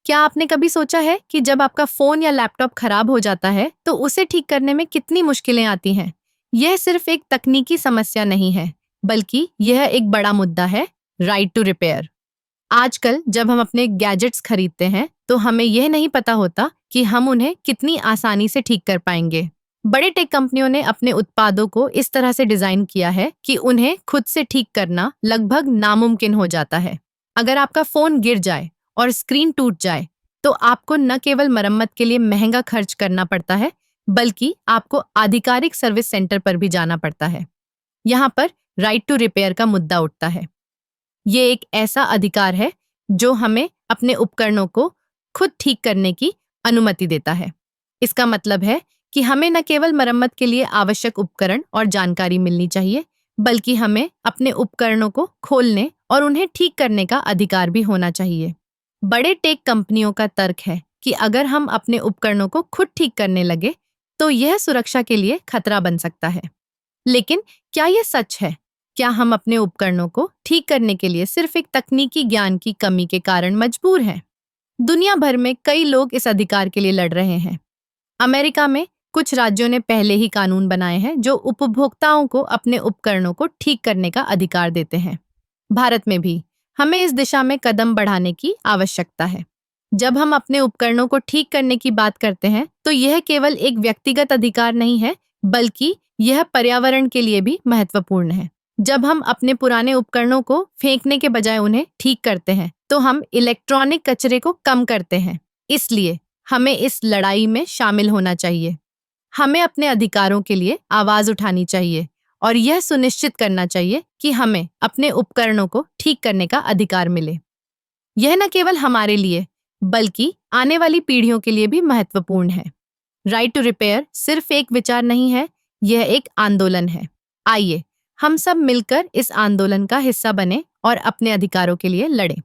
क्या आपने कभी सोचा है कि जब आपका फोन या लैपटॉप खराब हो जाता है तो उसे ठीक करने में कितनी मुश्किलें आती हैं? यह सिर्फ एक तकनीकी समस्या नहीं है, बल्कि यह एक बड़ा मुद्दा है, राइट टू रिपेयर। आजकल जब हम अपने गैजेट्स खरीदते हैं, तो हमें यह नहीं पता होता कि हम उन्हें कितनी आसानी से ठीक कर पाएंगे। बड़े टेक कंपनियों ने अपने उत्पादों को इस तरह से डिजाइन किया है कि उन्हें खुद से ठीक करना लगभग नामुमकिन हो जाता है। अगर आपका फोन गिर जाए और स्क्रीन टूट जाए, तो आपको न केवल मरम्मत के लिए महंगा खर्च करना पड़ता है, बल्कि आपको आधिकारिक सर्विस सेंटर पर भी जाना पड़ता है। यहाँ पर राइट टू रिपेयर का मुद्दा उठता है। ये एक ऐसा अधिकार है जो हमें अपने उपकरणों को खुद ठीक करने की अनुमति देता है। इसका मतलब है कि हमें न केवल मरम्मत के लिए आवश्यक उपकरण और जानकारी मिलनी चाहिए, बल्कि हमें अपने उपकरणों को खोलने और उन्हें ठीक करने का अधिकार भी होना चाहिए। बड़े टेक कंपनियों का तर्क है कि अगर हम अपने उपकरणों को खुद ठीक करने लगे, तो यह सुरक्षा के लिए खतरा बन सकता है। लेकिन क्या यह सच है? क्या हम अपने उपकरणों को ठीक करने के लिए सिर्फ एक तकनीकी ज्ञान की कमी के कारण मजबूर हैं? दुनिया भर में कई लोग इस अधिकार के लिए लड़ रहे हैं। अमेरिका में कुछ राज्यों ने पहले ही कानून बनाए हैं जो उपभोक्ताओं को अपने उपकरणों को ठीक करने का अधिकार देते हैं। भारत में भी हमें इस दिशा में कदम बढ़ाने की आवश्यकता है। जब हम अपने उपकरणों को ठीक करने की बात करते हैं, तो यह केवल एक व्यक्तिगत अधिकार नहीं है, बल्कि यह पर्यावरण के लिए भी महत्वपूर्ण है। जब हम अपने पुराने उपकरणों को फेंकने के बजाय उन्हें ठीक करते हैं, तो हम इलेक्ट्रॉनिक कचरे को कम करते हैं। इसलिए हमें इस लड़ाई में शामिल होना चाहिए। हमें अपने अधिकारों के लिए आवाज उठानी चाहिए और यह सुनिश्चित करना चाहिए कि हमें अपने उपकरणों को ठीक करने का अधिकार मिले। यह न केवल हमारे लिए, बल्कि आने वाली पीढ़ियों के लिए भी महत्वपूर्ण है। राइट टू रिपेयर सिर्फ एक विचार नहीं है, यह एक आंदोलन है। आइए हम सब मिलकर इस आंदोलन का हिस्सा बने और अपने अधिकारों के लिए लड़ें।